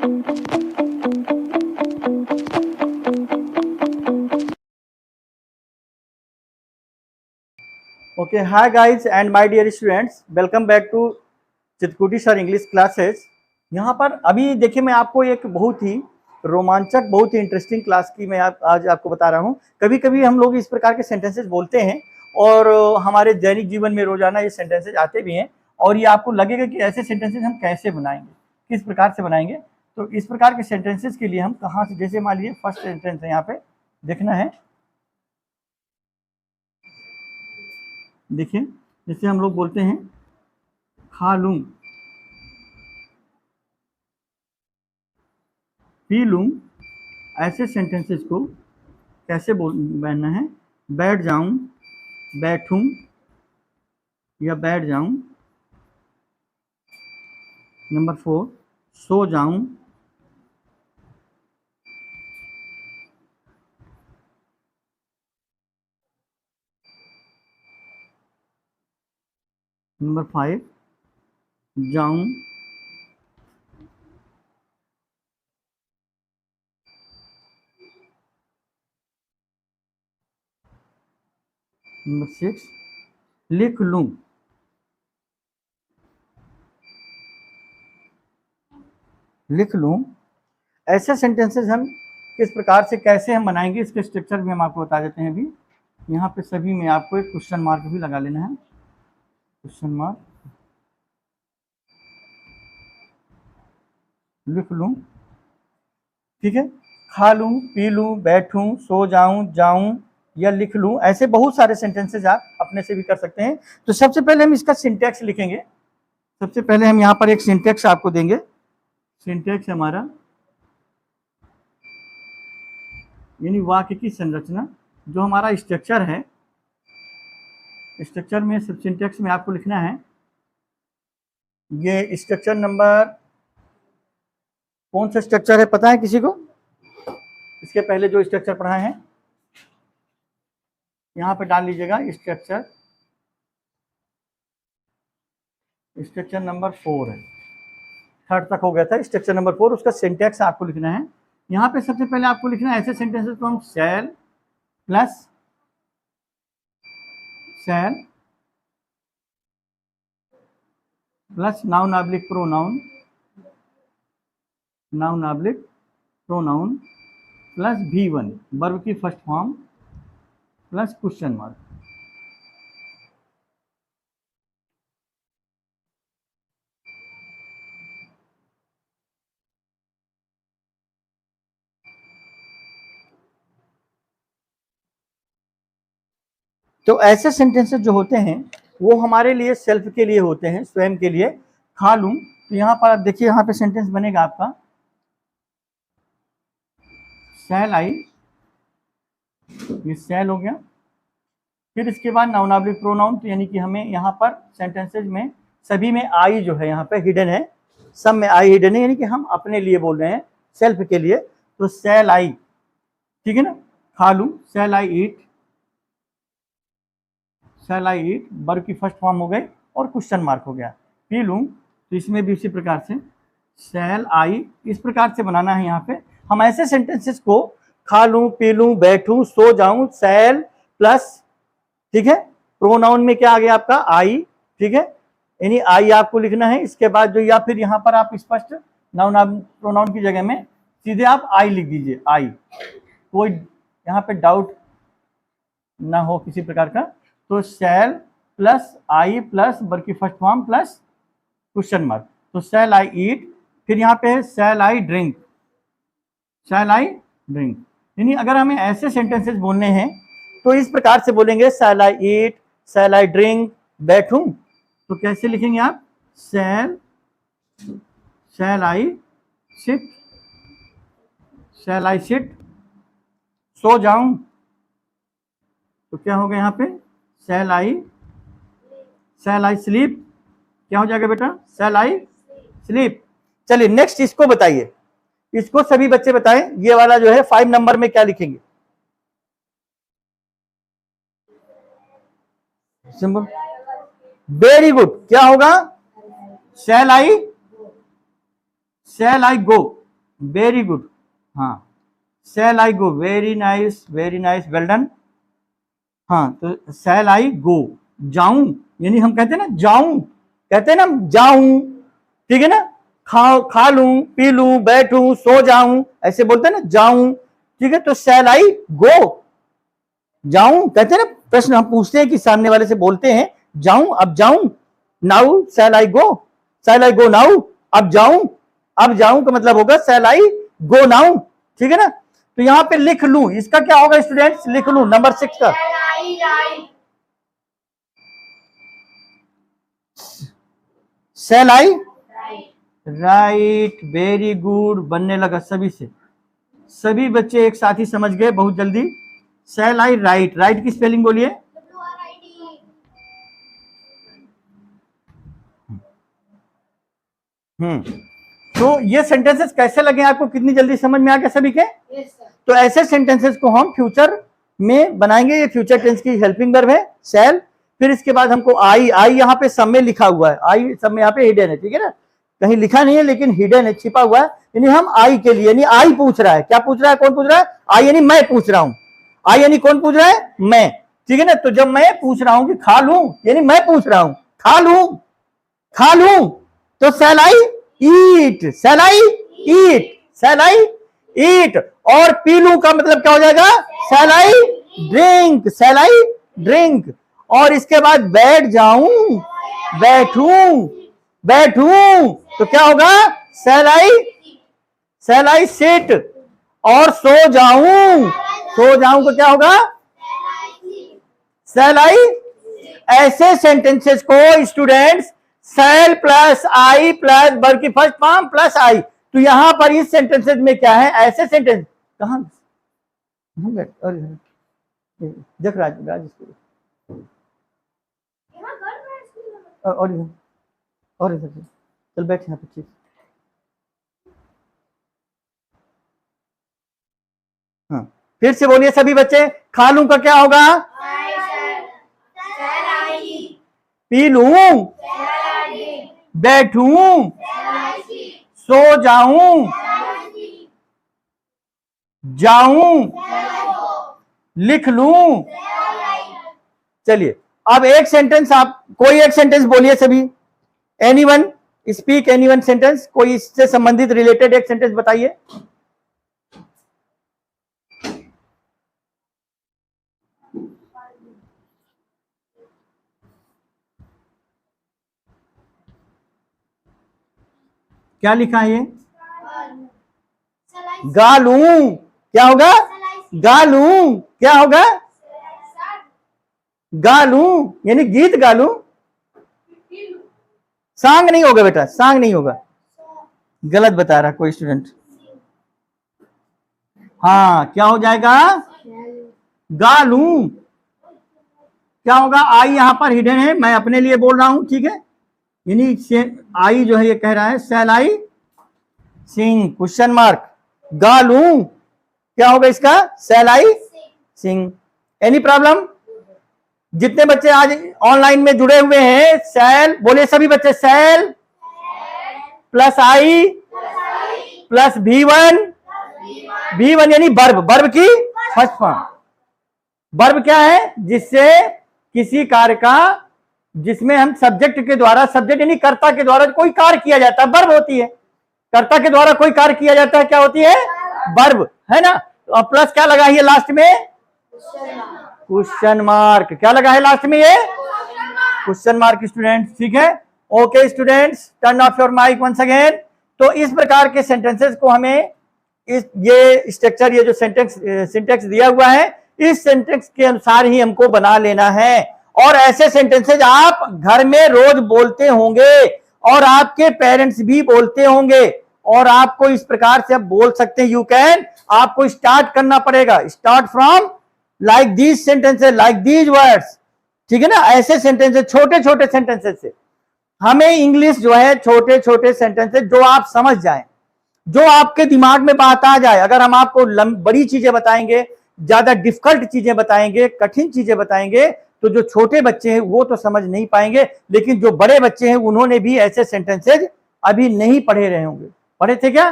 Okay, hi guys and my dear students, welcome back to Chitrakuti sir English classes. यहाँ पर अभी देखिए मैं आपको एक बहुत ही रोमांचक, बहुत ही इंटरेस्टिंग क्लास की मैं आज आपको बता रहा हूँ। कभी कभी हम लोग इस प्रकार के सेंटेंसेस बोलते हैं और हमारे दैनिक जीवन में रोजाना ये सेंटेंसेस आते भी हैं और ये आपको लगेगा कि ऐसे सेंटेंसेस हम कैसे बनाएंगे, किस प्रकार से बनाएंगे। तो इस प्रकार के सेंटेंसेस के लिए हम कहाँ से, जैसे मान लीजिए फर्स्ट सेंटेंस है, यहाँ पे देखना है, देखिए जैसे हम लोग बोलते हैं खा लूं, पी लूं, ऐसे सेंटेंसेस को कैसे बनना है। बैठ जाऊं, बैठूं या बैठ जाऊं। नंबर 4, सो जाऊं, नंबर 5, जाऊं, नंबर 6, लिख लूं, लिख लूं। ऐसे सेंटेंसेस हम किस प्रकार से, कैसे हम बनाएंगे, इसके स्ट्रक्चर भी हम आपको बता देते हैं। अभी यहाँ पे सभी में आपको एक क्वेश्चन मार्क भी लगा लेना है, क्वेश्चन मार्क, लिख लूं, ठीक है। खा लूं, पी लूं, बैठूं, सो जाऊं, जाऊं या लिख लूं, ऐसे बहुत सारे सेंटेंसेस आप अपने से भी कर सकते हैं। तो सबसे पहले हम इसका सिंटैक्स लिखेंगे। सबसे पहले हम यहाँ पर एक सिंटैक्स आपको देंगे। सिंटैक्स हमारा यानी वाक्य की संरचना, जो हमारा स्ट्रक्चर है, स्ट्रक्चर में सब सिंटैक्स में आपको लिखना है। ये स्ट्रक्चर नंबर, कौन सा स्ट्रक्चर है पता है किसी को? इसके पहले जो स्ट्रक्चर पढ़ा है यहाँ पे डाल लीजिएगा, स्ट्रक्चर, स्ट्रक्चर नंबर 4 है, थर्ड तक हो गया था। स्ट्रक्चर नंबर 4, उसका सिंटैक्स आपको लिखना है। यहाँ पे सबसे पहले आपको लिखना है ऐसे सेंटेंसेस को हम shall plus, shall plus noun oblique pronoun, noun oblique pronoun plus V1 verb की first form plus question mark. तो ऐसे सेंटेंसेस जो होते हैं वो हमारे लिए सेल्फ के लिए होते हैं, स्वयं के लिए। खा लूं, तो यहाँ पर आप देखिए, यहाँ पे सेंटेंस बनेगा आपका शैल आई, ये शैल हो गया। फिर इसके बाद नाउन ऑब्लिक प्रोनाउन, तो यानी कि हमें यहाँ पर सेंटेंसेज में सभी में आई जो है यहाँ पे हिडन है, सब में आई हिडन है, यानी कि हम अपने लिए बोल रहे हैं, सेल्फ के लिए। तो शैल आई, ठीक है ना, खा लूं, शैल आई ईट, शैल आई ईट वर्ब की फर्स्ट फॉर्म हो गई और क्वेश्चन मार्क हो गया। पी लूं, तो इसमें भी इसी प्रकार से शैल आई, इस प्रकार से बनाना है। यहाँ पे हम ऐसे सेंटेंसेस को खा लूं, पी लूं, बैठूं, सो जाऊं, शैल प्लस, ठीक है, प्रोनाउन में क्या आ गया आपका आई, ठीक है, यानी आई आपको लिखना है। इसके बाद जो, या फिर यहाँ पर आप स्पष्ट नाउन प्रोनाउन की जगह में सीधे आप आई लिख दीजिए, आई, कोई यहाँ पे डाउट ना हो किसी प्रकार का। तो शैल प्लस आई प्लस वर्ब की first form plus question mark, तो शैल आई ईट। फिर यहाँ पे है शैल I drink, shell I drink, यानी अगर हमें ऐसे सेंटेंसेस बोलने हैं तो इस प्रकार से बोलेंगे, शैल आई ईट, शैल आई ड्रिंक, बैठूं, तो कैसे लिखेंगे आप, शैल, शैल I sit, shell I sit, सो जाऊं, तो क्या होगा यहाँ पे, शैल आई, शैल आई स्लीप, क्या हो जाएगा बेटा, शैल आई स्लीप। चलिए नेक्स्ट इसको बताइए, इसको सभी बच्चे बताएं, ये वाला जो है 5 नंबर में क्या लिखेंगे, सिंपल, वेरी गुड, क्या होगा, शैल I, shall I go, very good, हाँ, शैल आई गो, वेरी नाइस, वेल डन। हाँ, तो शैल आई गो, जाऊं, यानी हम कहते हैं ना जाऊं, कहते हैं ना जाऊं, ठीक है ना, खा लूं, पी लूं, बैठूं, सो जाऊं, ऐसे बोलते हैं ना जाऊं, ठीक है। तो शैल आई गो, जाऊं, कहते हैं ना, प्रश्न हम पूछते हैं कि सामने वाले से बोलते हैं जाऊं, अब जाऊं, नाउ शैल आई गो नाउ, अब जाऊं का मतलब होगा शैल आई गो नाउ, ठीक है ना। तो यहां पे लिख लूं, इसका क्या होगा स्टूडेंट्स, लिख लूं नंबर 6 का, शैल आई राइट, वेरी गुड, बनने लगा सभी से, सभी बच्चे एक साथ ही समझ गए बहुत जल्दी। शैल आई राइट, राइट की स्पेलिंग बोलिए, तो ये सेंटेंसेस कैसे लगे आपको, कितनी जल्दी समझ में आ गया सभी के? yes, तो ऐसे सेंटेंसेस को हम फ्यूचर में बनाएंगे, ये फ्यूचर टेंस की हेल्पिंग वर्ब है शैल। फिर इसके बाद हमको आई यहाँ पे सब में लिखा हुआ है, आई सब में यहाँ पे हिडन है, ठीक है ना, कहीं लिखा नहीं है लेकिन हिडन है, छिपा हुआ है, यानी हम आई के लिए, यानी आई पूछ रहा है, क्या पूछ रहा है, कौन पूछ रहा है, आई यानी मैं पूछ रहा हूं, आई यानी कौन पूछ रहा है, मैं, ठीक है ना। तो जब मैं पूछ रहा हूं कि खा लूं, यानी मैं पूछ रहा हूं खा लूं, तो शैल आई ईट, शैल आई ईट, और पी लूं का मतलब क्या हो जाएगा, शैल आई ड्रिंक, और इसके बाद बैठ जाऊं, बैठूं, तो क्या होगा, शैल आई सिट, और सो जाऊं तो क्या होगा, शैल आई। ऐसे सेंटेंसेस को स्टूडेंट्स शैल प्लस आई प्लस वर्ब की फर्स्ट फॉर्म प्लस आई, तो यहां पर इस सेंटेंसेस में क्या है, ऐसे सेंटेंस कहां देख राज और इधर चल बैठ यहाँ पे, ठीक, हाँ, फिर से बोलिए सभी बच्चे, खा लूं का क्या होगा, पी लूं, बैठूं, सो जाऊं, लिख लूं। चलिए अब एक सेंटेंस, आप कोई एक सेंटेंस बोलिए सभी, एनीवन स्पीक एनीवन सेंटेंस, कोई इससे संबंधित रिलेटेड एक सेंटेंस बताइए। क्या लिखा है ये, गा लूं, क्या होगा, गा लूं, क्या होगा, गा लूं, यानी गीत गा लूं, सॉन्ग नहीं होगा बेटा, सॉन्ग नहीं होगा, गलत बता रहा कोई स्टूडेंट, हाँ क्या हो जाएगा, गा लूं, क्या होगा, आई यहां पर हिडन है, मैं अपने लिए बोल रहा हूं, ठीक है, यानी आई जो है ये कह रहा है शैल आई सिंग, क्वेश्चन मार्क, गा लूं, क्या होगा इसका, शैल आई सिंग। एनी प्रॉब्लम, जितने बच्चे आज ऑनलाइन में जुड़े हुए हैं, शैल बोले सभी बच्चे, शैल प्लस आई प्लस V1 यानी वर्ब की फर्स्ट फॉर्म, वर्ब क्या है, जिससे किसी कार्य का, जिसमें हम सब्जेक्ट के द्वारा, सब्जेक्ट यानी कर्ता के द्वारा कोई कार्य किया जाता है, वर्ब होती है, कर्ता के द्वारा कोई कार्य किया जाता है, क्या होती है, वर्ब, है ना। और प्लस क्या लगा है लास्ट में, क्वेश्चन मार्क, क्या लगा है लास्ट में, ये क्वेश्चन मार्क स्टूडेंट्स, ठीक है। Okay students, turn off your mic once again. तो इस प्रकार के सेंटेंसेस को हमें ये स्ट्रक्चर, ये जो सिंटेक्स दिया हुआ है, इस सेंटेंस के अनुसार ही हमको बना लेना है, और ऐसे सेंटेंसेज आप घर में रोज बोलते होंगे और आपके पेरेंट्स भी बोलते होंगे, और आपको इस प्रकार से आप बोल सकते हैं, यू कैन, आपको स्टार्ट करना पड़ेगा, start from like these sentences, like these words, ठीक है ना। ऐसे सेंटेंसेस, छोटे छोटे सेंटेंसेस से हमें इंग्लिश जो है, छोटे छोटे सेंटेंसेस जो आप समझ जाएं, जो आपके दिमाग में बात आ जाए। अगर हम आपको बड़ी चीजें बताएंगे, ज्यादा डिफिकल्ट चीजें बताएंगे, कठिन चीजें बताएंगे, तो जो छोटे बच्चे हैं वो तो समझ नहीं पाएंगे, लेकिन जो बड़े बच्चे हैं उन्होंने भी ऐसे सेंटेंसेज अभी नहीं पढ़े रहे होंगे। पढ़े थे क्या?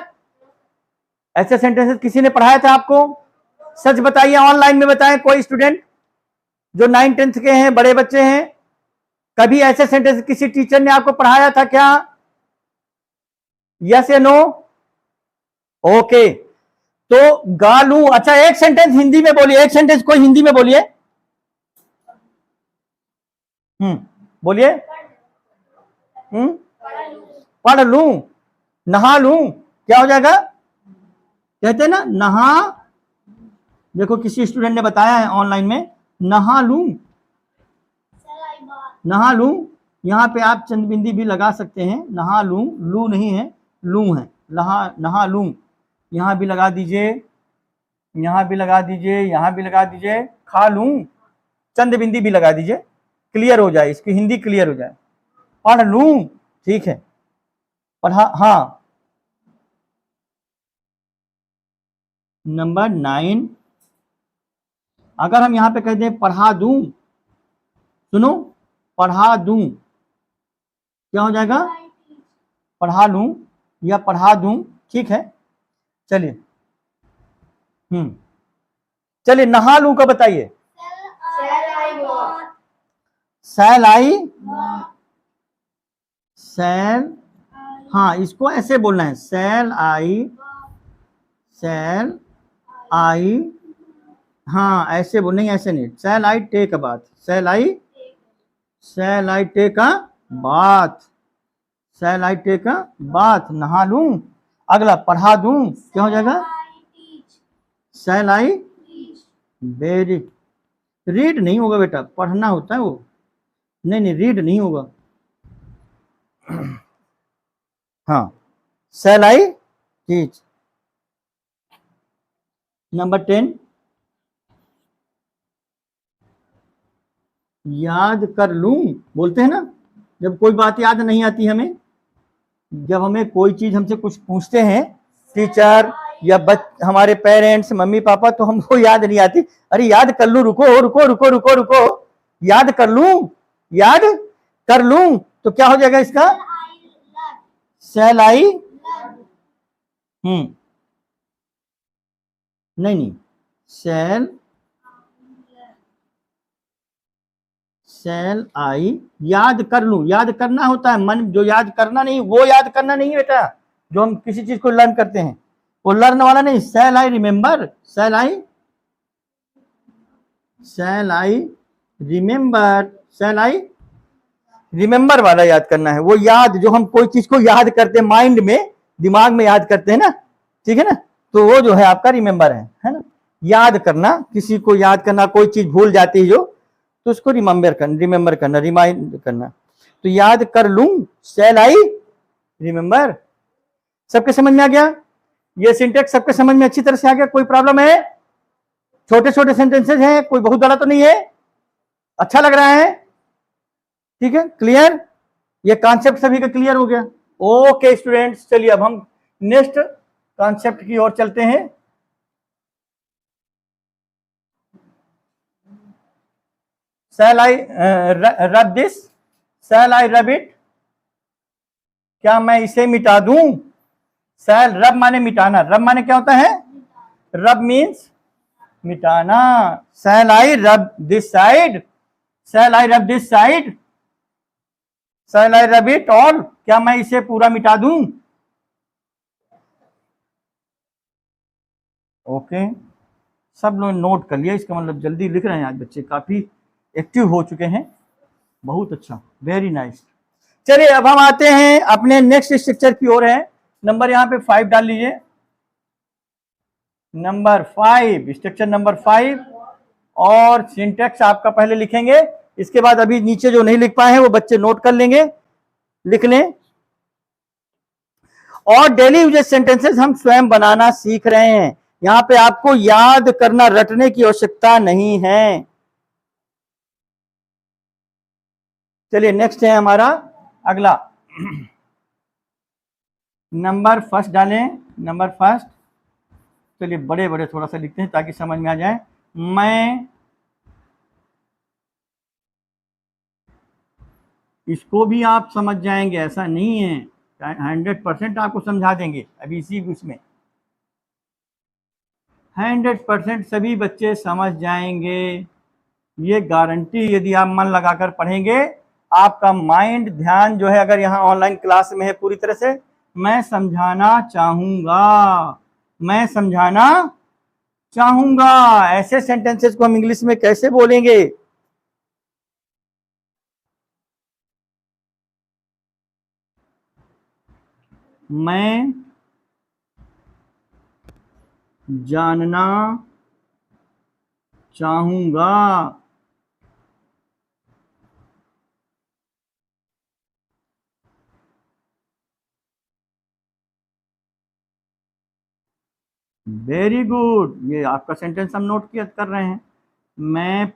ऐसे सेंटेंसेस किसी ने पढ़ाया था आपको? सच बताइए, ऑनलाइन में बताएं कोई स्टूडेंट जो 9th-10th के हैं, बड़े बच्चे हैं, कभी ऐसे सेंटेंस किसी टीचर ने आपको पढ़ाया था क्या? यस या नो? ओके, तो गालू। अच्छा, एक सेंटेंस हिंदी में बोलिए, एक सेंटेंस कोई हिंदी में बोलिए। बोलिए। पढ़ लूं, नहा लूं, क्या हो जाएगा? कहते हैं ना नहा, देखो किसी स्टूडेंट ने बताया है ऑनलाइन में, नहा लूं, नहा लूं। यहां पे आप चंदबिंदी भी लगा सकते हैं, नहा लूं, लू नहीं है, लू है, नहा लूं। यहां भी लगा दीजिए, यहां भी लगा दीजिए, यहां भी लगा दीजिए, खा लूं, चंदबिंदी भी लगा दीजिए, क्लियर हो जाए, इसकी हिंदी क्लियर हो जाए। पढ़ लूं, ठीक है, पढ़ा। हाँ, नंबर 9, अगर हम यहां पे कह दें पढ़ा दूं, सुनो, पढ़ा दूं, क्या हो जाएगा? पढ़ा लूं या पढ़ा दूं, ठीक है। चलिए, चलिए, नहा लूं का बताइए। सैल आई, सैल, हाँ, इसको ऐसे बोलना है, सैल आई, सैल आई, हाँ ऐसे बोल, नहीं ऐसे नहीं, shall I take a bath, shall I, shall I take a bath, shall I take a bath, नहा लूं। अगला पढ़ा दूं, क्या हो जाएगा? सैल आई, वेरी, रीड नहीं होगा बेटा, पढ़ना होता है वो, नहीं नहीं, रीड नहीं होगा। हाँ, सैल आई टीच। नंबर 10, याद कर लूं, बोलते हैं ना, जब कोई बात याद नहीं आती हमें, जब हमें कोई चीज हमसे कुछ पूछते हैं टीचर या हमारे पेरेंट्स, मम्मी पापा, तो हमको याद नहीं आती, अरे याद कर लूं, रुको रुको रुको रुको रुको, याद कर लूं, याद कर लूं, तो क्या हो जाएगा इसका? शैल आई, नहीं नहीं, शैल, शैल आई, याद कर लूं, याद करना होता है, मन जो याद करना नहीं, वो याद करना नहीं बेटा, जो हम किसी चीज को लर्न करते हैं वो लर्न वाला नहीं। Shall I remember, shall I, shall I remember, shall I remember वाला याद करना है, वो याद जो हम कोई चीज को याद करते हैं, माइंड में, दिमाग में याद करते हैं ना, ठीक है ना, तो वो जो है आपका रिमेंबर है ना। याद करना, किसी को याद करना, कोई चीज भूल जाती है जो, तो उसको रिमेंबर करना, रिमाइंड करना, तो याद कर लूं, शैल आई रिमेंबर। सबके समझ में आ गया? ये सिंटेक्स सबके समझ में अच्छी तरह से आ गया? कोई प्रॉब्लम है? छोटे छोटे सेंटेंसेस हैं, कोई बहुत बड़ा तो नहीं है, अच्छा लग रहा है, ठीक है, क्लियर, ये कॉन्सेप्ट सभी का क्लियर हो गया। ओके स्टूडेंट्स, चलिए अब हम नेक्स्ट कॉन्सेप्ट की ओर चलते हैं। शैल आई rub this, shell I rub it, क्या मैं इसे मिटा दूं? शैल, रब माने मिटाना, रब माने क्या होता है? रब मीन्स मिटाना। शैल आई rub this side, shell I rub this side, shell I rub it all, क्या मैं इसे पूरा मिटा दूं? ओके, सब लोग नोट कर लिया, इसका मतलब जल्दी लिख रहे हैं, आज बच्चे काफी एक्टिव हो चुके हैं, बहुत अच्छा, वेरी नाइस। चलिए अब हम आते हैं अपने नेक्स्ट स्ट्रक्चर की ओर है। नंबर यहाँ पे 5 डाल लीजिए, नंबर 5, स्ट्रक्चर नंबर 5, और सिंटेक्स आपका पहले लिखेंगे, इसके बाद अभी नीचे जो नहीं लिख पाए हैं वो बच्चे नोट कर लेंगे, लिख लें। और डेली यूजेज सेंटेंसेस हम स्वयं बनाना सीख रहे हैं, यहां पे आपको याद करना, रटने की आवश्यकता नहीं है। चलिए नेक्स्ट है हमारा अगला, नंबर फर्स्ट डालें, नंबर फर्स्ट, चलिए बड़े बड़े थोड़ा सा लिखते हैं ताकि समझ में आ जाए। मैं, इसको भी आप समझ जाएंगे, ऐसा नहीं है, 100% आपको समझा देंगे अभी इसी उसमें। 100% सभी बच्चे समझ जाएंगे, ये गारंटी। यदि आप मन लगाकर पढ़ेंगे, आपका माइंड ध्यान जो है, अगर यहाँ ऑनलाइन क्लास में है पूरी तरह से, मैं समझाना चाहूंगा, मैं समझाना चाहूंगा, ऐसे सेंटेंसेस को हम इंग्लिश में कैसे बोलेंगे? मैं जानना चाहूंगा। वेरी गुड, ये आपका सेंटेंस हम नोट किया कर रहे हैं। मैं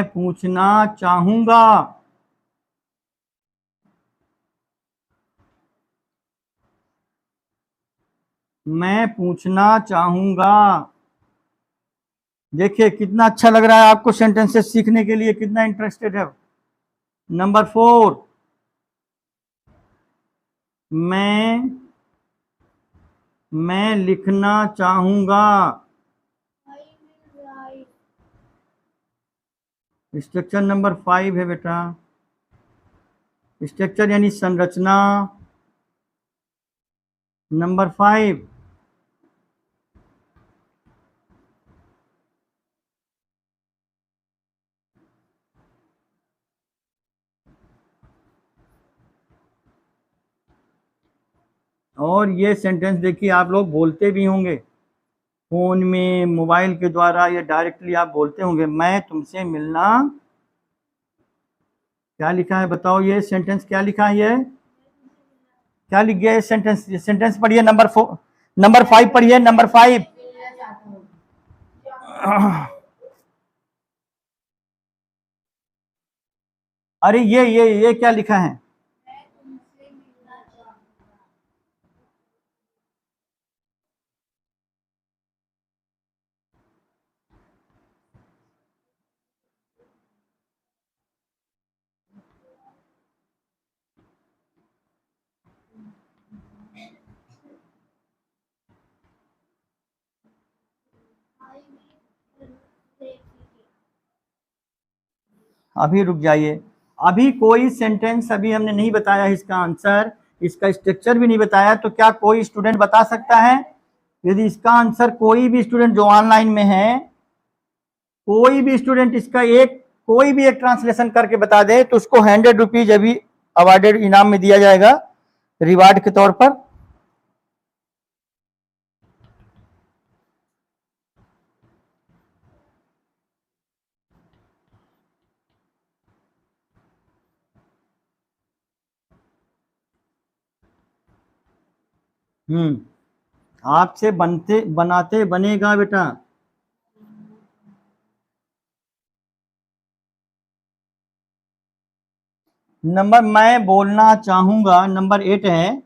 पूछना चाहूंगा। मैं पूछना चाहूंगा। देखिए कितना अच्छा लग रहा है आपको सेंटेंसेस सीखने के लिए, कितना इंटरेस्टेड है। नंबर 4, मैं लिखना चाहूंगा। स्ट्रक्चर नंबर 5 है बेटा। स्ट्रक्चर यानी संरचना नंबर 5। और ये सेंटेंस देखिए आप लोग बोलते भी होंगे, फोन में, मोबाइल के द्वारा, या डायरेक्टली आप बोलते होंगे, मैं तुमसे मिलना। क्या लिखा है बताओ, ये सेंटेंस क्या लिखा है? ये क्या लिख गया? ये सेंटेंस पढ़िए, नंबर 5 पढ़िए, नंबर 5। अरे ये क्या लिखा है? अभी रुक जाइए, अभी कोई सेंटेंस अभी हमने नहीं बताया इसका आंसर, इसका स्ट्रक्चर भी नहीं बताया, तो क्या कोई स्टूडेंट बता सकता है? यदि इसका आंसर कोई भी स्टूडेंट जो ऑनलाइन में है, कोई भी स्टूडेंट इसका कोई भी एक ट्रांसलेशन करके बता दे, तो उसको 100 रुपीज अभी अवार्डेड इनाम में दिया जाएगा, रिवार्ड के तौर पर। आपसे बनाते बनेगा बेटा। नंबर मैं बोलना चाहूंगा, नंबर 8 है,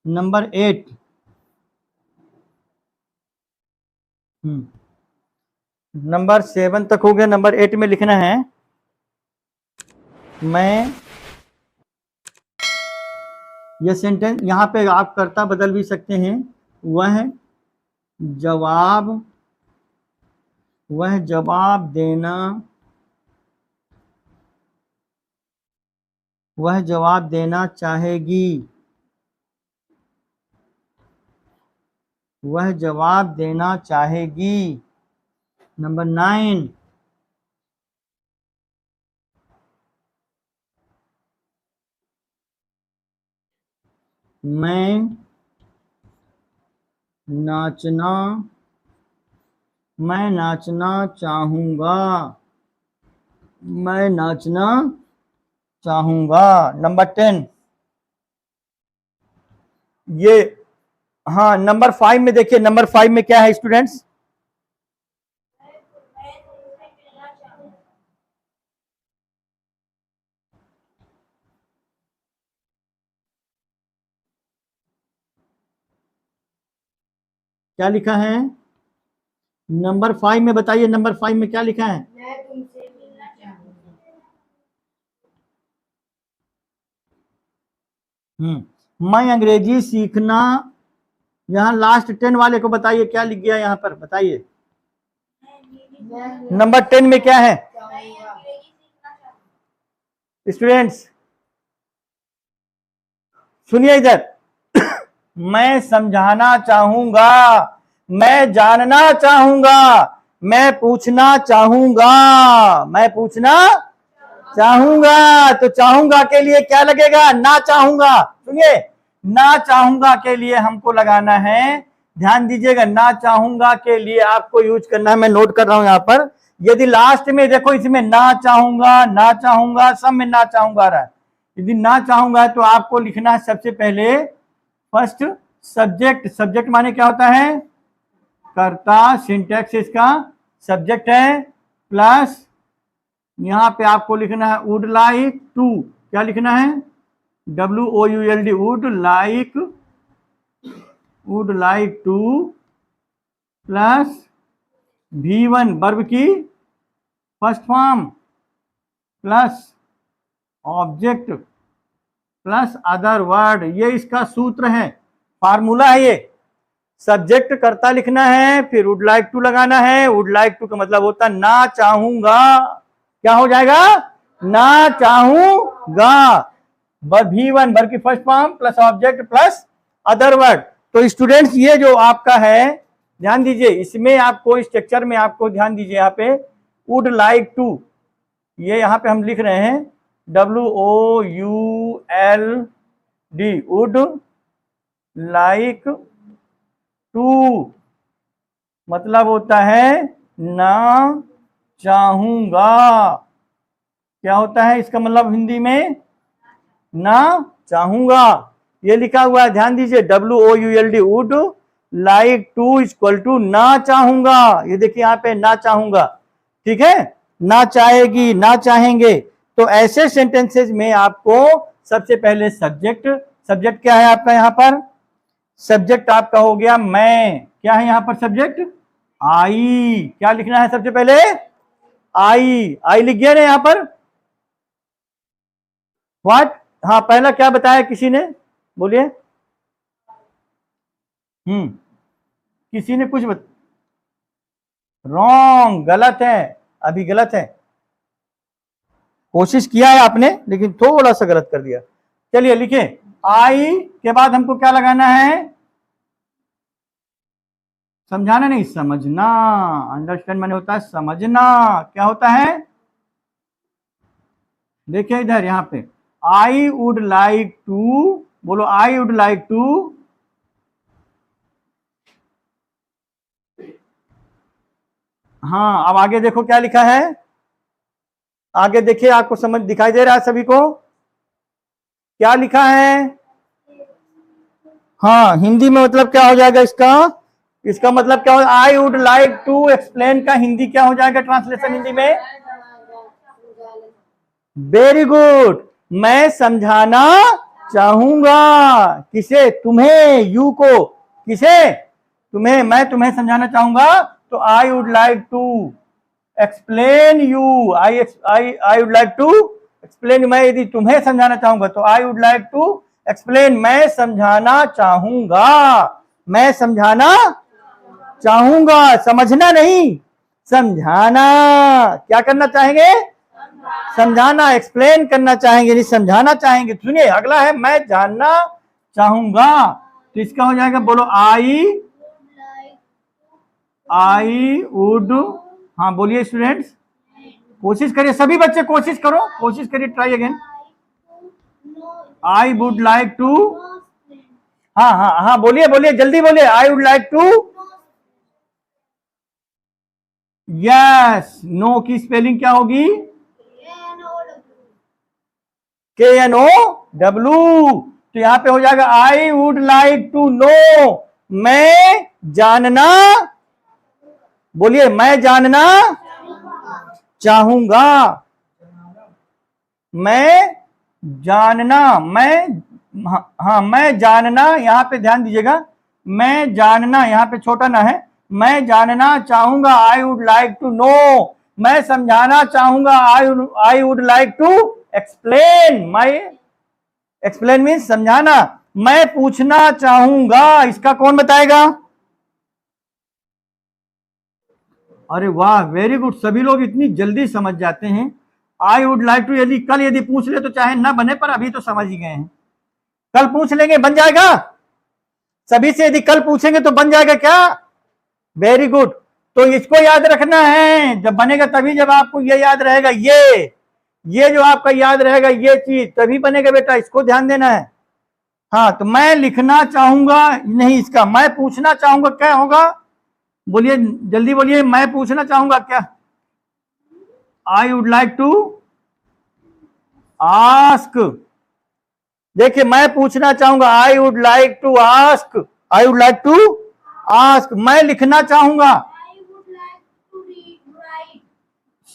नंबर 8। नंबर 7 तक हो गया, नंबर 8 में लिखना है, मैं। ये सेंटेंस यहाँ पे आप कर्ता बदल भी सकते हैं। वह जवाब वह जवाब देना वह जवाब देना चाहेगी। वह जवाब देना चाहेगी। नंबर 9, मैं नाचना मैं नाचना चाहूंगा। मैं नाचना चाहूंगा। नंबर 10, ये, हाँ, नंबर 5 में देखिए, नंबर 5 में क्या है स्टूडेंट्स? क्या लिखा है नंबर 5 में? बताइए नंबर 5 में क्या लिखा है? मैं तुमसे मिलना चाहूंगा। मैं अंग्रेजी सीखना यहाँ लास्ट 10 वाले को बताइए क्या लिख गया यहाँ पर, बताइए नंबर 10 में क्या है स्टूडेंट्स? सुनिए इधर, मैं समझाना चाहूंगा, मैं जानना चाहूंगा, मैं पूछना चाहूंगा, मैं पूछना चाहूंगा। तो चाहूंगा के लिए क्या लगेगा? ना चाहूंगा। सुनिए, ना चाहूंगा के लिए हमको लगाना है, ध्यान दीजिएगा, ना चाहूंगा के लिए आपको यूज करना है, मैं नोट कर रहा हूं यहां पर। यदि लास्ट में देखो इसमें ना चाहूंगा सब में ना चाहूंगा आ रहा है, यदि ना चाहूंगा तो आपको लिखना है सबसे पहले फर्स्ट सब्जेक्ट। सब्जेक्ट माने क्या होता है? कर्ता, सिंटैक्स इसका सब्जेक्ट है, प्लस यहां पे आपको लिखना है वुड लाइक टू। क्या लिखना है? WOULD, would like to plus V1 verb की first form plus object plus other word. ये इसका सूत्र है, फार्मूला है ये। सब्जेक्ट कर्ता लिखना है, फिर वुड लाइक टू लगाना है। वुड लाइक टू का मतलब होता है ना चाहूंगा। क्या हो जाएगा? ना चाहूंगा। V1 वर्ब की first form plus object plus other word. तो स्टूडेंट्स ये जो आपका है, ध्यान दीजिए, इसमें आपको स्ट्रक्चर में आपको ध्यान दीजिए, यहाँ पे वुड लाइक टू, ये यहाँ पे हम लिख रहे हैं WOULD, वुड लाइक टू मतलब होता है ना चाहूंगा। क्या होता है इसका मतलब हिंदी में? ना चाहूंगा। ये लिखा हुआ है, ध्यान दीजिए, WOULD, would like to equal to ना चाहूंगा। ये देखिए यहाँ पे ना चाहूंगा, ठीक है, ना चाहेगी, ना चाहेंगे। तो ऐसे सेंटेंसेस में आपको सबसे पहले सब्जेक्ट, सब्जेक्ट क्या है आपका यहाँ पर? सब्जेक्ट आपका हो गया मैं। क्या है यहाँ पर सब्जेक्ट? आई। क्या लिखना है सबसे पहले? आई। आई लिख गया ना यहाँ पर? व्हाट? हाँ, पहला क्या बताया किसी ने? बोलिए। किसी ने कुछ रॉन्ग, गलत है, अभी गलत है। कोशिश किया है आपने लेकिन थोड़ा सा गलत कर दिया। चलिए लिखे, आई के बाद हमको क्या लगाना है? समझाना नहीं, समझना। अंडरस्टैंड माने होता है समझना। क्या होता है? देखिए इधर यहाँ पे, आई वुड लाइक टू, बोलो आई वुड लाइक टू हाँ, अब आगे देखो क्या लिखा है, आगे देखिए, आपको समझ दिखाई दे रहा है सभी को? क्या लिखा है? हाँ, हिंदी में मतलब क्या हो जाएगा इसका? इसका मतलब क्या हो? I would like to explain का हिंदी क्या हो जाएगा ट्रांसलेशन हिंदी में? वेरी गुड, मैं समझाना चाहूंगा। किसे? तुम्हें, यू को। किसे? तुम्हें। मैं तुम्हें समझाना चाहूंगा, तो I would like to explain you. I would like to explain. मैं यदि तुम्हें समझाना चाहूंगा तो I would like to explain, मैं समझाना चाहूंगा। मैं समझाना चाहूंगा, समझना नहीं, समझाना। क्या करना चाहेंगे? समझाना, एक्सप्लेन करना चाहेंगे, नहीं समझाना चाहेंगे। सुनिए अगला है, मैं जानना चाहूंगा। तो इसका हो जाएगा, बोलो आई वुड, हाँ बोलिए स्टूडेंट्स, कोशिश करिए, सभी बच्चे कोशिश करो, कोशिश करिए, try again. I would like to, हाँ हाँ हाँ, बोलिए बोलिए, जल्दी बोलिए, I would like to. Yes, no की स्पेलिंग क्या होगी? KNOW। तो यहां पे हो जाएगा I would like to know, मैं जानना, बोलिए मैं जानना चाहूंगा। मैं जानना, मैं, हाँ मैं जानना, यहां पे ध्यान दीजिएगा, मैं जानना यहां पे छोटा ना है, मैं जानना चाहूंगा, I would like to know. मैं समझाना चाहूंगा, I would like to explain. My explain means समझाना। मैं पूछना चाहूंगा, इसका कौन बताएगा? अरे वाह, वेरी गुड, सभी लोग इतनी जल्दी समझ जाते हैं। आई वुड लाइक टू यदि कल यदि पूछ ले तो चाहे ना बने, पर अभी तो समझ ही गए हैं। कल पूछ लेंगे बन जाएगा सभी से, यदि कल पूछेंगे तो बन जाएगा क्या? Very good. तो इसको याद रखना है, जब बनेगा तभी, जब आपको ये याद रहेगा, ये जो आपका याद रहेगा ये चीज तभी बनेगा बेटा, इसको ध्यान देना है। हाँ, तो मैं लिखना चाहूंगा नहीं, इसका मैं पूछना चाहूंगा क्या होगा? बोलिए जल्दी बोलिए, मैं पूछना चाहूंगा क्या? I would like to ask. देखिए, मैं पूछना चाहूंगा, I would like to ask, I would like to ask. मैं लिखना चाहूंगा, I would like to read, write.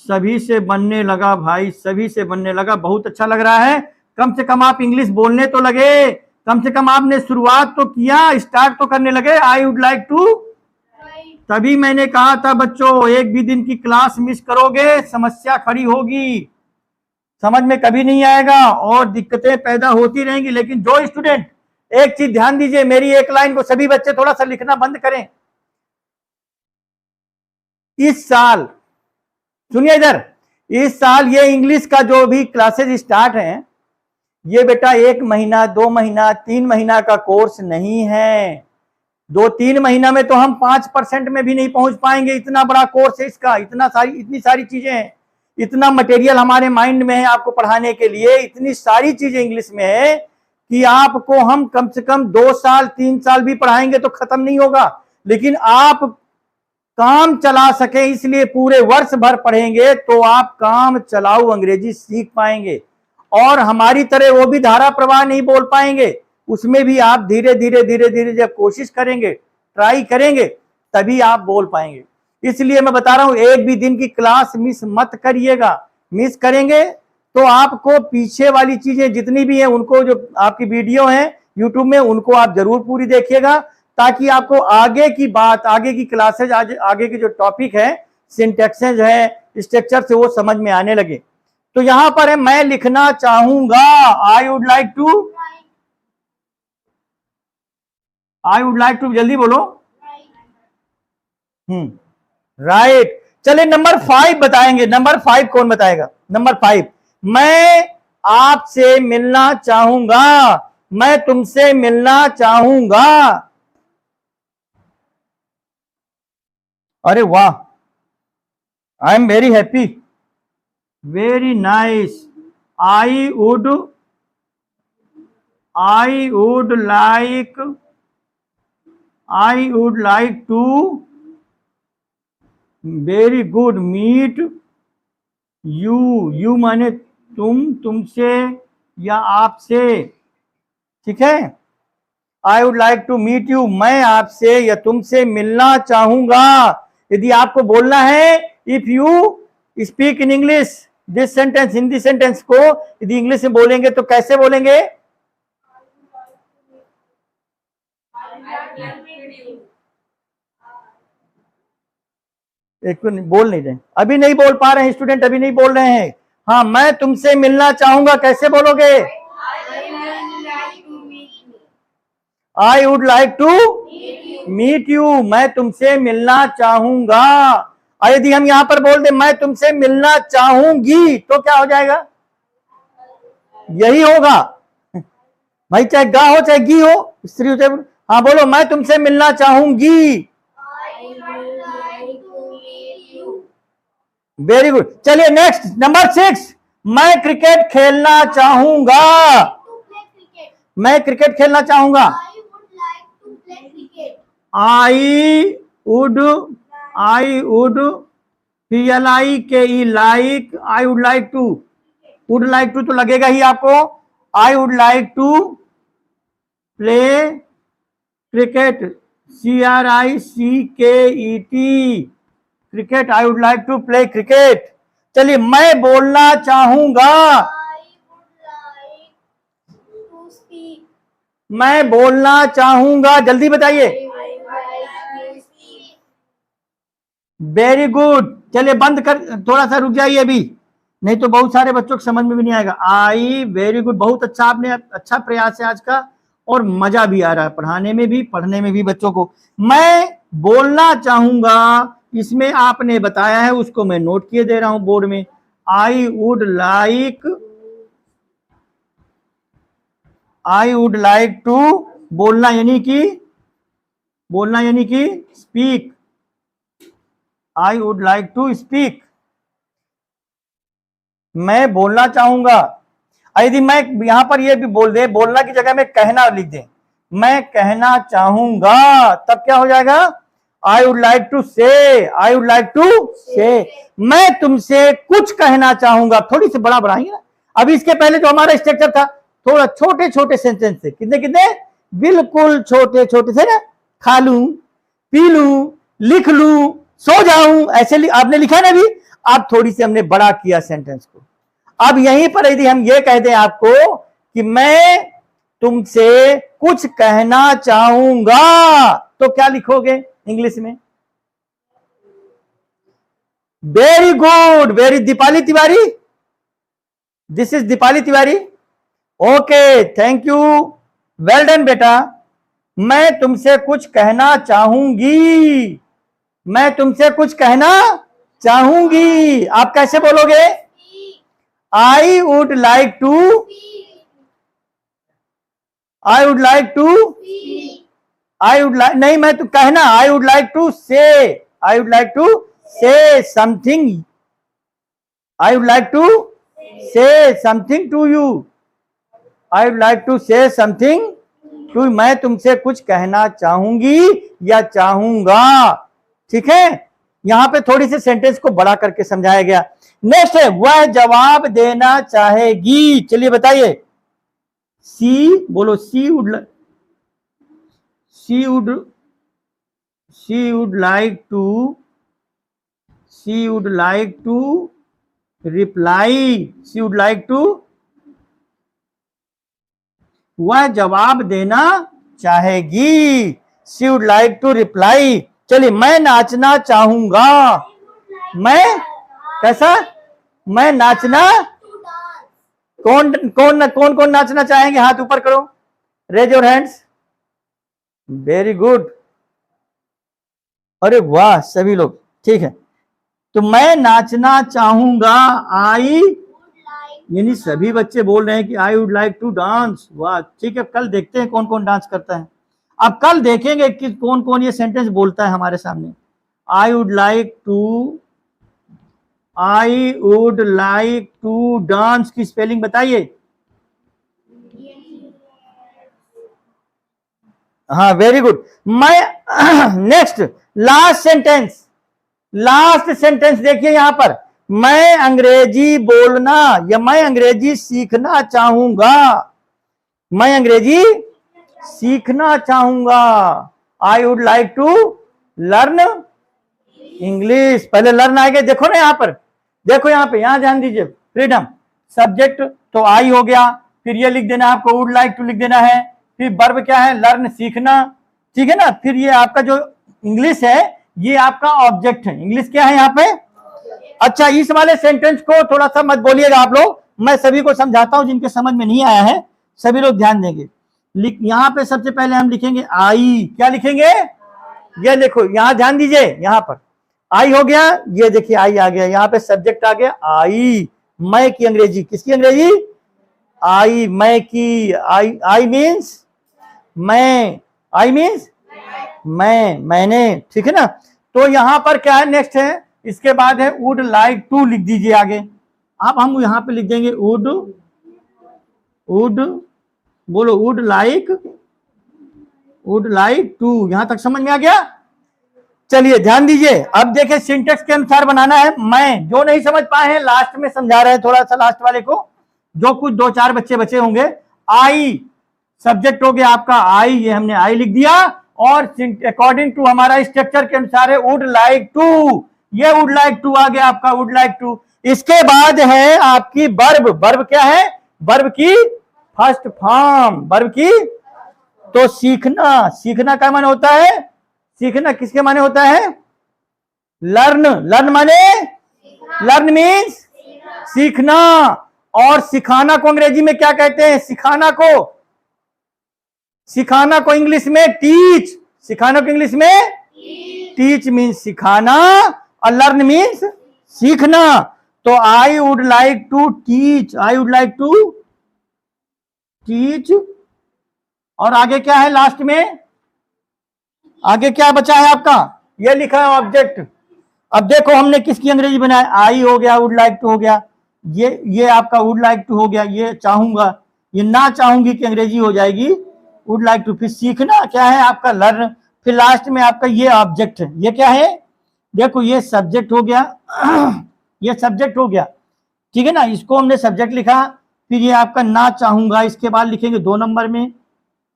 सभी से बनने लगा भाई, सभी से बनने लगा, बहुत अच्छा लग रहा है। कम से कम आप इंग्लिश बोलने तो लगे, कम से कम आपने शुरुआत तो किया, स्टार्ट तो करने लगे। I would like to, Write. तभी मैंने कहा था बच्चों, एक भी दिन की क्लास मिस करोगे समस्या खड़ी होगी, समझ में कभी नहीं आएगा और दिक्कतें पैदा होती रहेंगी। लेकिन जो स्टूडेंट, एक चीज ध्यान दीजिए, मेरी एक लाइन को सभी बच्चे थोड़ा सा लिखना बंद करें। इस साल, सुनिए इधर, इस साल ये इंग्लिश का जो भी क्लासेस स्टार्ट हैं, ये बेटा 1 महीना 2 महीना 3 महीना का कोर्स नहीं है। 2-3 महीना में तो हम 5% में भी नहीं पहुंच पाएंगे, इतना बड़ा कोर्स है इसका, इतनी सारी चीजें हैं, इतना मटेरियल हमारे माइंड में है आपको पढ़ाने के लिए, इतनी सारी चीजें इंग्लिश में है कि आपको हम कम से कम 2 साल 3 साल भी पढ़ाएंगे तो खत्म नहीं होगा। लेकिन आप काम चला सके इसलिए पूरे वर्ष भर पढ़ेंगे तो आप काम चलाऊ अंग्रेजी सीख पाएंगे, और हमारी तरह वो भी धारा प्रवाह नहीं बोल पाएंगे, उसमें भी आप धीरे धीरे धीरे धीरे जब कोशिश करेंगे, ट्राई करेंगे, तभी आप बोल पाएंगे। इसलिए मैं बता रहा हूं, एक भी दिन की क्लास मिस मत करिएगा। मिस करेंगे तो आपको पीछे वाली चीजें जितनी भी हैं, उनको, जो आपकी वीडियो है यूट्यूब में, उनको आप जरूर पूरी देखिएगा, ताकि आपको आगे की बात, आगे की क्लासेज, आगे के जो टॉपिक है, सिंटैक्सेज है, स्ट्रक्चर से, वो समझ में आने लगे। तो यहां पर है, मैं लिखना चाहूंगा, I would like to, Write. I would like to, जल्दी बोलो। Write. राइट। चलिए नंबर 5 बताएंगे। नंबर 5 कौन बताएगा? नंबर 5, मैं आपसे मिलना चाहूंगा, मैं तुमसे मिलना चाहूंगा। अरे वाह, I am very happy, very nice. I would like to, very good, meet you माने तुम, तुमसे या आपसे, ठीक है। I would like to meet you, मैं आपसे या तुमसे मिलना चाहूंगा। यदि आपको बोलना है, if you speak in English this sentence, Hindi sentence को यदि इंग्लिश में बोलेंगे तो कैसे बोलेंगे? एक मिनट, बोल नहीं रहे, अभी नहीं बोल पा रहे हैं स्टूडेंट, अभी नहीं बोल रहे हैं। हाँ, मैं तुमसे मिलना चाहूंगा, कैसे बोलोगे? I would like to meet you, मैं तुमसे मिलना चाहूंगा। और यदि हम यहां पर बोल दे, मैं तुमसे मिलना चाहूंगी, तो क्या हो जाएगा? यही होगा भाई, चाहे गा हो चाहे गी हो, स्त्री हो चाहे, हाँ बोलो, मैं तुमसे मिलना चाहूंगी। Very good. चलिए नेक्स्ट, नंबर 6, मैं क्रिकेट खेलना चाहूंगा, मैं क्रिकेट खेलना चाहूंगा। I would like, I would like to, would like to तो लगेगा ही आपको। I would like to play cricket, CRICKET, cricket, I would like to play cricket. चलिए, मैं बोलना चाहूंगा, मैं बोलना चाहूंगा, जल्दी बताइए। Very good. चलिए बंद कर, थोड़ा सा रुक जाइए अभी, नहीं तो बहुत सारे बच्चों को समझ में भी नहीं आएगा। आई, वेरी गुड, बहुत अच्छा, आपने अच्छा प्रयास है आज का, और मजा भी आ रहा है पढ़ाने में भी, पढ़ने में भी बच्चों को। मैं बोलना चाहूंगा, इसमें आपने बताया है, उसको मैं नोट किए दे रहा हूं बोर्ड में। आई वुड लाइक टू, बोलना यानी कि speak. I would like to speak, मैं बोलना चाहूंगा। यदि मैं यहां पर ये भी बोल दे, बोलना की जगह में कहना लिख दे, मैं कहना चाहूंगा, तब क्या हो जाएगा? I would like to say, I would like to से, मैं तुमसे कुछ कहना चाहूंगा। थोड़ी सी बड़ा बढ़ाएंगे ना। अभी इसके पहले जो हमारा स्ट्रक्चर था, थोड़ा छोटे छोटे सेंटेंस थे। कितने कितने? बिल्कुल छोटे छोटे थे ना। खा लूं, पी लूं, लिख लूं, सो जाऊं, ऐसे आपने लिखा ना अभी। अब थोड़ी सी हमने बड़ा किया सेंटेंस को। अब यहीं पर यदि हम ये कह दें आपको कि मैं तुमसे कुछ कहना चाहूंगा, तो क्या लिखोगे इंग्लिश में? Very good, very Deepali Tiwari, this is Deepali Tiwari. Okay, thank you, well done बेटा। मैं तुमसे कुछ कहना चाहूंगी, मैं तुमसे कुछ कहना चाहूंगी। आप कैसे बोलोगे? I would like to, I would like to, I would like, नहीं मैं तो कहना, I would like to say, I would like to say something, I would like to say something to you, I would like to say something to, मैं तुमसे कुछ कहना चाहूंगी या चाहूंगा। ठीक है, यहां पे थोड़ी सी सेंटेंस को बड़ा करके समझाया गया। नेक्स्ट है, वह जवाब देना चाहेगी। चलिए बताइए, सी बोलो, she would like to reply, she would like to, वह जवाब देना चाहेगी, she would like to reply. चलिए, मैं नाचना चाहूंगा, मैं कैसा? मैं नाचना, कौन कौन कौन कौन नाचना चाहेंगे? हाथ ऊपर करो, raise your hands. Very good, अरे वाह, सभी लोग ठीक है। तो मैं नाचना चाहूंगा, आई यानी सभी बच्चे बोल रहे हैं कि I would like to dance. वाह, ठीक है, कल देखते हैं कौन कौन डांस करता है। अब कल देखेंगे कि कौन कौन ये सेंटेंस बोलता है हमारे सामने। I would like to dance की स्पेलिंग बताइए। हाँ, वेरी गुड। मैं नेक्स्ट, लास्ट सेंटेंस देखिए यहां पर, मैं अंग्रेजी बोलना या मैं अंग्रेजी सीखना चाहूंगा, मैं अंग्रेजी सीखना चाहूंगा। I would like to learn English. पहले लर्न आएगा, देखो ना यहां पर, देखो यहां पे, यहां ध्यान दीजिए। फ्रीडम, सब्जेक्ट तो आई हो गया, फिर ये लिख देना आपको, वुड लाइक टू लिख देना है, फिर वर्ब क्या है? लर्न, सीखना। ठीक है ना, फिर ये आपका जो इंग्लिश है, ये आपका ऑब्जेक्ट है। इंग्लिश क्या है यहाँ पे? अच्छा, इस वाले सेंटेंस को थोड़ा सा मत बोलिएगा आप लोग, मैं सभी को समझाता हूं, जिनके समझ में नहीं आया है सभी लोग ध्यान देंगे। यहाँ पे सबसे पहले हम लिखेंगे आई। क्या लिखेंगे? ये देखो, यहां ध्यान दीजिए, यहां पर आई हो गया, ये देखिए आई आ गया, यहाँ पे सब्जेक्ट आ गया आई। मैं की अंग्रेजी, किसकी अंग्रेजी? आई, मैं की, आई मीन्स मैं, आई मीन्स मैं, मैंने। ठीक है ना, तो यहां पर क्या है? नेक्स्ट है, इसके बाद है वुड लाइक टू, लिख दीजिए आगे। अब हम यहां पे लिख देंगे वुड बोलो, वुड लाइक टू। यहां तक समझ में आ गया? चलिए ध्यान दीजिए, अब देखिए सिंटेक्स के अनुसार बनाना है। मैं, जो नहीं समझ पाए हैं लास्ट में समझा रहे हैं, थोड़ा सा लास्ट वाले को, जो कुछ 2-4 बच्चे बचे होंगे। आई सब्जेक्ट हो गया आपका, आई, ये हमने आई लिख दिया, और अकॉर्डिंग टू हमारा स्ट्रक्चर के अनुसार है वुड लाइक टू, ये वुड लाइक टू आ गया आपका, वुड लाइक टू। इसके बाद है आपकी वर्ब। वर्ब क्या है? वर्ब की फर्स्ट फॉर्म, वर्ब की, तो सीखना, सीखना का माने होता है? सीखना किसके माने होता है? लर्न, लर्न माने, लर्न मीन्स सीखना। और सिखाना को अंग्रेजी में क्या कहते हैं? सिखाना को सिखाना को इंग्लिश में टीच, सिखाना को इंग्लिश में टीच मीन्स सिखाना और लर्न मीन्स सीखना। तो I would like to teach, I would like to teach. और आगे क्या है लास्ट में, आगे क्या बचा है आपका, ये लिखा है ऑब्जेक्ट। अब देखो हमने किसकी अंग्रेजी बनाया, आई हो गया, वुड लाइक टू हो गया, ये आपका वुड लाइक टू हो गया, ये चाहूंगा, ये ना चाहूंगी की अंग्रेजी हो जाएगी वुड लाइक टू। फिर सीखना क्या है आपका लर्न, फिर लास्ट में आपका ये ऑब्जेक्ट है, ये क्या है, देखो ये सब्जेक्ट हो गया ये सब्जेक्ट हो गया, ठीक है ना, इसको हमने सब्जेक्ट लिखा। फिर ये आपका ना चाहूंगा, इसके बाद लिखेंगे 2 नंबर में,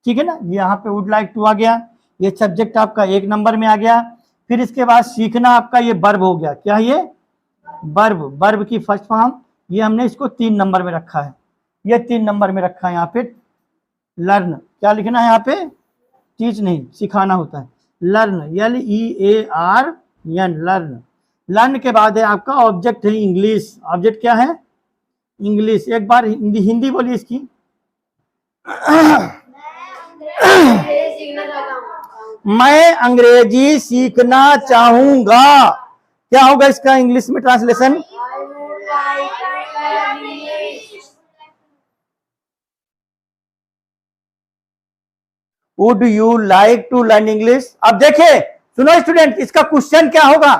ठीक है ना, यहाँ पे वुड लाइक टू आ गया, ये सब्जेक्ट आपका 1 नंबर में आ गया। फिर इसके बाद सीखना आपका ये वर्ब हो गया, क्या ये वर्ब, वर्ब की फर्स्ट फॉर्म, ये हमने इसको 3 नंबर में रखा है, ये 3 नंबर में रखा है। यहाँ पे लर्न क्या लिखना है, यहाँ पे टीच नहीं, सिखाना होता है, लर्न LEARN लर्न। लर्न के बाद है आपका ऑब्जेक्ट है इंग्लिश, ऑब्जेक्ट क्या है इंग्लिश। एक बार हिंदी बोलिए इसकी मैं अंग्रेजी सीखना चाहूंगा, क्या होगा इसका इंग्लिश में translation, would you like to learn English. अब देखिए सुनो स्टूडेंट, इसका क्वेश्चन क्या होगा,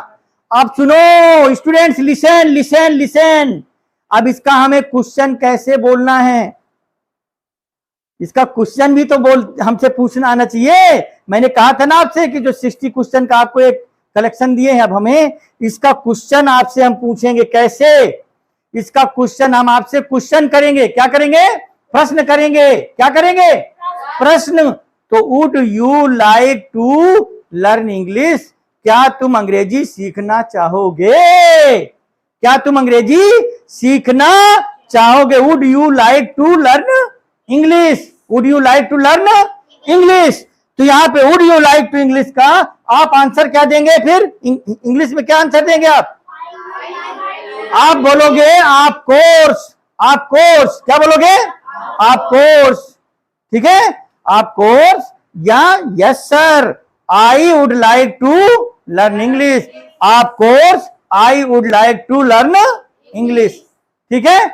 अब सुनो स्टूडेंट्स, लिसन लिसन लिसन। अब इसका हमें क्वेश्चन कैसे बोलना है, इसका क्वेश्चन भी तो हमसे पूछना आना चाहिए। मैंने कहा था ना आपसे कि जो 60 क्वेश्चन का आपको एक कलेक्शन दिए हैं, अब हमें इसका क्वेश्चन आपसे हम पूछेंगे कैसे, इसका क्वेश्चन हम आपसे क्वेश्चन करेंगे, क्या करेंगे, प्रश्न करेंगे, क्या करेंगे, प्रश्न। तो would you like to learn English, क्या तुम अंग्रेजी सीखना चाहोगे, क्या तुम अंग्रेजी सीखना चाहोगे, would you like to learn English, would you like to learn English. तो यहाँ पे would you like to English का आप आंसर क्या देंगे, फिर इंग्लिश में क्या आंसर देंगे आप बोलोगे आप कोर्स, आप कोर्स, क्या बोलोगे आप कोर्स, ठीक है, आप कोर्स, या yes sir I would like to learn English, of course I would like to learn English, ठीक है।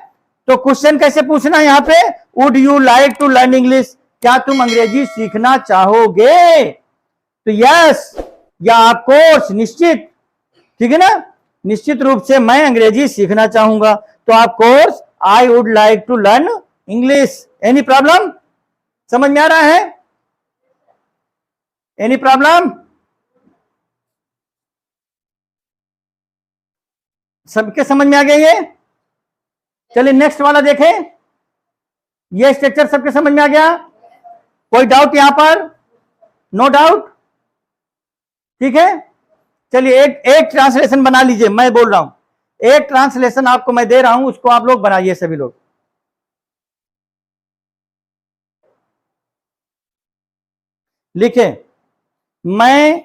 तो क्वेश्चन कैसे पूछना है यहाँ पे, would you like to learn English, क्या तुम अंग्रेजी सीखना चाहोगे, तो यस या आप कोर्स निश्चित, ठीक है ना, निश्चित रूप से मैं अंग्रेजी सीखना चाहूंगा, तो आप course I would like to learn English. Any problem, समझ में आ रहा है, एनी प्रॉब्लम, सबके समझ में आ गया ये। चलिए नेक्स्ट वाला देखें, ये स्ट्रक्चर सबके समझ में आ गया, कोई डाउट यहां पर, नो डाउट, ठीक है। चलिए एक ट्रांसलेशन बना लीजिए, मैं बोल रहा हूं एक ट्रांसलेशन आपको मैं दे रहा हूं, उसको आप लोग बनाइए सभी लोग। लिखे, मैं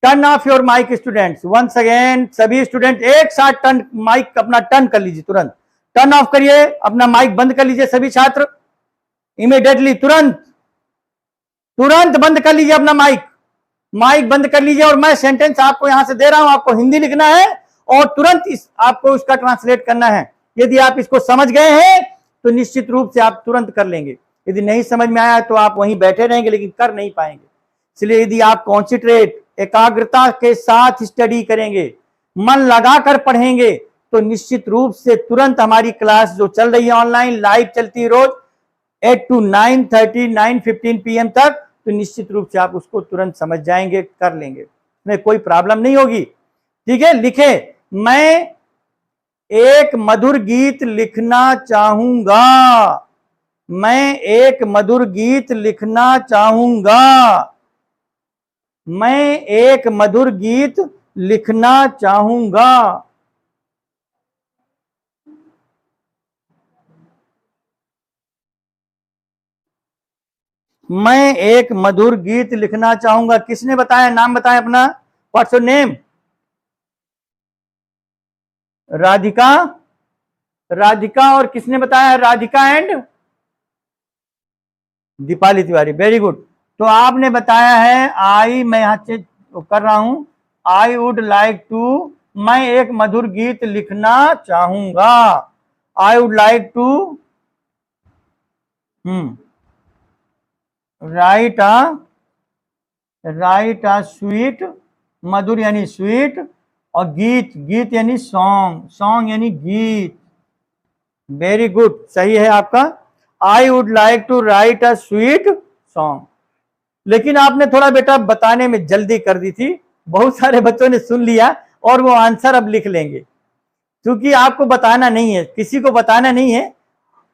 turn off your mike students, once again सभी स्टूडेंट एक साथ टर्न माइक अपना टर्न कर लीजिए, तुरंत टर्न ऑफ करिए, अपना माइक बंद कर लीजिए सभी छात्र, इमीडिएटली तुरंत तुरंत बंद कर लीजिए अपना माइक, माइक बंद कर लीजिए। और मैं सेंटेंस आपको यहां से दे रहा हूं, आपको हिंदी लिखना है और तुरंत आपको उसका ट्रांसलेट करना है। यदि आप इसको समझ गए हैं तो निश्चित रूप से आप तुरंत कर लेंगे, यदि नहीं समझ में आया तो आप वहीं बैठे रहेंगे लेकिन कर नहीं पाएंगे। इसलिए यदि आप कॉन्सेंट्रेट एकाग्रता के साथ स्टडी करेंगे, मन लगाकर पढ़ेंगे, तो निश्चित रूप से तुरंत हमारी क्लास जो चल रही है ऑनलाइन लाइव चलती है रोज 8 to 9:30 9:15 PM तक, तो निश्चित रूप से आप उसको तुरंत समझ जाएंगे, कर लेंगे, उसमें कोई प्रॉब्लम नहीं होगी, ठीक है। लिखे, मैं एक मधुर गीत लिखना चाहूंगा, मैं एक मधुर गीत लिखना चाहूंगा, मैं एक मधुर गीत लिखना चाहूंगा, मैं एक मधुर गीत लिखना चाहूंगा। किसने बताया, नाम बताया अपना, what's your name, Radhika, Radhika, और किसने बताया, Radhika and Deepali Tiwari, very good. तो आपने बताया है आई, मैं यहाँ से कर रहा हूं, आई वुड लाइक टू, मैं एक मधुर गीत लिखना चाहूंगा। I would like to write a sweet, मधुर यानी स्वीट, और गीत, गीत यानी सॉन्ग, सॉन्ग यानी गीत। वेरी गुड, सही है आपका। I would like to write a sweet song. लेकिन आपने थोड़ा बेटा बताने में जल्दी कर दी थी, बहुत सारे बच्चों ने सुन लिया और वो आंसर अब लिख लेंगे, क्योंकि आपको बताना नहीं है, किसी को बताना नहीं है,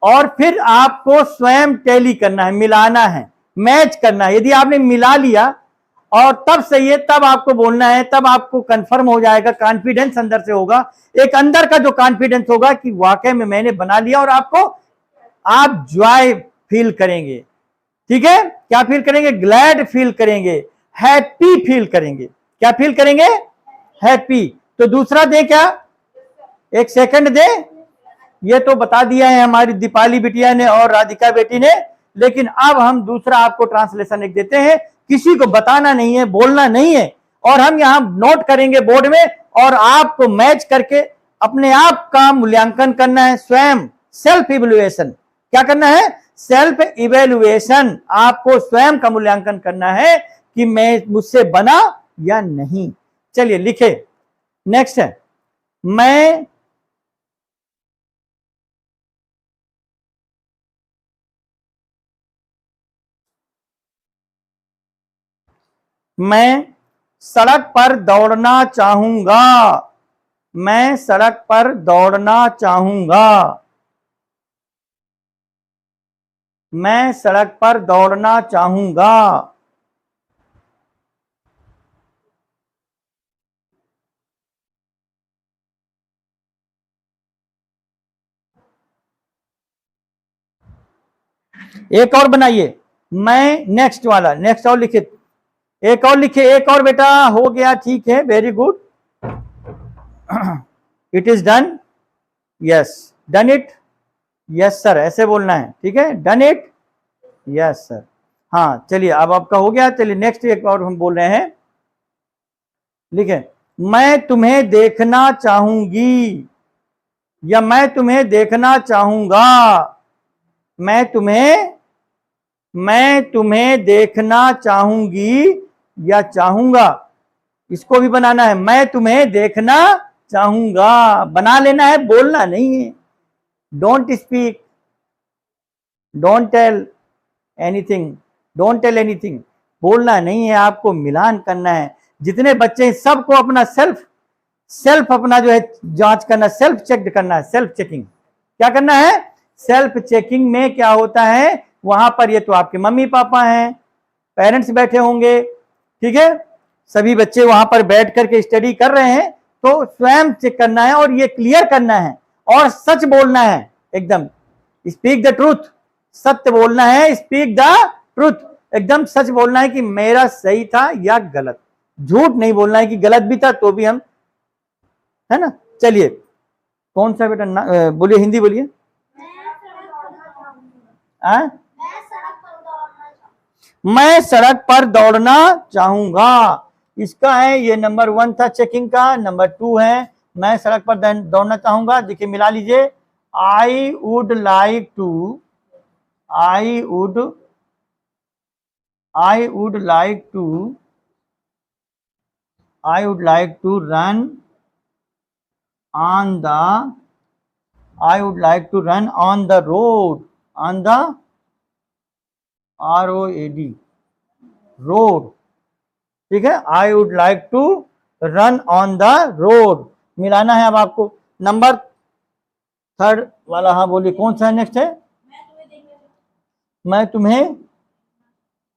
और फिर आपको स्वयं टैली करना है, मिलाना है, मैच करना है। यदि आपने मिला लिया और तब सही है, तब आपको बोलना है, तब आपको कंफर्म हो जाएगा, कॉन्फिडेंस अंदर से होगा, एक अंदर का जो कॉन्फिडेंस होगा कि वाकई में मैंने बना लिया, और आपको आप जॉय फील करेंगे। ठीक है, क्या फील करेंगे? ग्लैड फील करेंगे, हैप्पी फील करेंगे। क्या फील करेंगे? हैप्पी। तो दूसरा दे क्या? एक सेकंड दे। ये तो बता दिया है हमारी दीपाली बिटिया ने और राधिका बेटी ने, लेकिन अब हम दूसरा आपको ट्रांसलेशन एक देते हैं। किसी को बताना नहीं है, बोलना नहीं है, और हम यहां नोट करेंगे बोर्ड में, और आपको मैच करके अपने आप का मूल्यांकन करना है, स्वयं सेल्फ इवेल्युएशन। क्या करना है? Self evaluation. आपको स्वयं का मूल्यांकन करना है कि मैं, मुझसे बना या नहीं। चलिए लिखे। नेक्स्ट है, मैं सड़क पर दौड़ना चाहूंगा। मैं सड़क पर दौड़ना चाहूंगा। मैं सड़क पर दौड़ना चाहूंगा। एक और बनाइए। मैं नेक्स्ट वाला, नेक्स्ट और लिखे, एक और लिखे, एक और बेटा, हो गया, ठीक है, very good. It is done, yes, done it, yes sir, ऐसे बोलना है, ठीक है, डन इट, यस सर। हाँ चलिए, अब आपका हो गया। चलिए नेक्स्ट एक और हम बोल रहे हैं, लिखे, मैं तुम्हें देखना चाहूंगी, या मैं तुम्हें देखना चाहूंगा। मैं तुम्हें देखना चाहूंगी या चाहूंगा, इसको भी बनाना है। मैं तुम्हें देखना चाहूंगा, बना लेना है, बोलना नहीं है। Don't speak, don't tell anything, don't tell anything, बोलना नहीं है, आपको मिलान करना है। जितने बच्चे हैं सबको अपना सेल्फ अपना जो है जांच करना, सेल्फ चेक करना है, सेल्फ चेकिंग। क्या करना है? सेल्फ चेकिंग में क्या होता है, वहां पर ये तो आपके मम्मी पापा हैं, पेरेंट्स बैठे होंगे, ठीक है, सभी बच्चे वहां पर बैठ करके स्टडी कर रहे हैं, तो स्वयं चेक करना है और ये क्लियर करना है, और सच बोलना है एकदम। स्पीक द ट्रूथ, सत्य बोलना है, स्पीक द ट्रूथ, एकदम सच बोलना है कि मेरा सही था या गलत। झूठ नहीं बोलना है कि गलत भी था तो भी हम, है ना। चलिए, कौन सा बेटा बोलिए, हिंदी बोलिए। मैं सड़क पर दौड़ना चाहूंगा। इसका है, ये नंबर 1 था चेकिंग का। नंबर 2 है, मैं सड़क पर दौड़ना चाहूंगा। देखिए मिला लीजिए। I would like to, I would like to, I would like to run on the, I would like to run on the road, on the ROAD, road, ठीक है। I would like to run on the road, मिलाना है अब आपको। Number 3 वाला, हाँ बोलिए, कौन सा है नेक्स्ट है? मैं तुम्हें,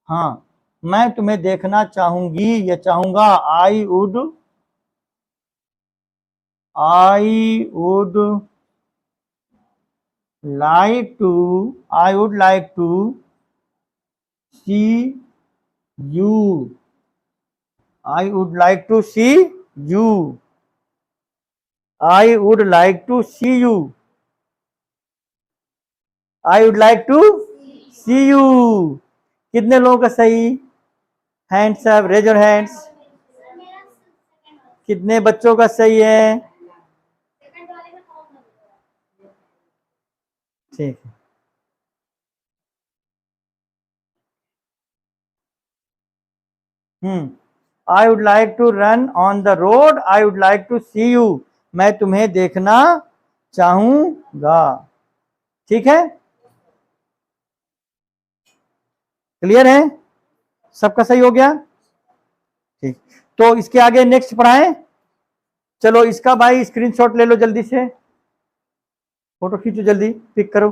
हाँ, मैं तुम्हें देखना चाहूंगी या चाहूंगा। I would like to, I would like to see you, I would like to see you, I would like to see you, I would like to see you. कितने लोगों का सही? Hands up, raise your hands. मेरा second वाला कितने बच्चों का सही है? सेकंड वाले में कौन लगेगा? ठीक है। I would like to run on the road, I would like to see you. मैं तुम्हें देखना चाहूंगा। ठीक है, क्लियर है? सबका सही हो गया? ठीक, तो इसके आगे नेक्स्ट पढ़ाएं। चलो इसका भाई स्क्रीनशॉट ले लो, जल्दी से फोटो खींचो, जल्दी पिक करो।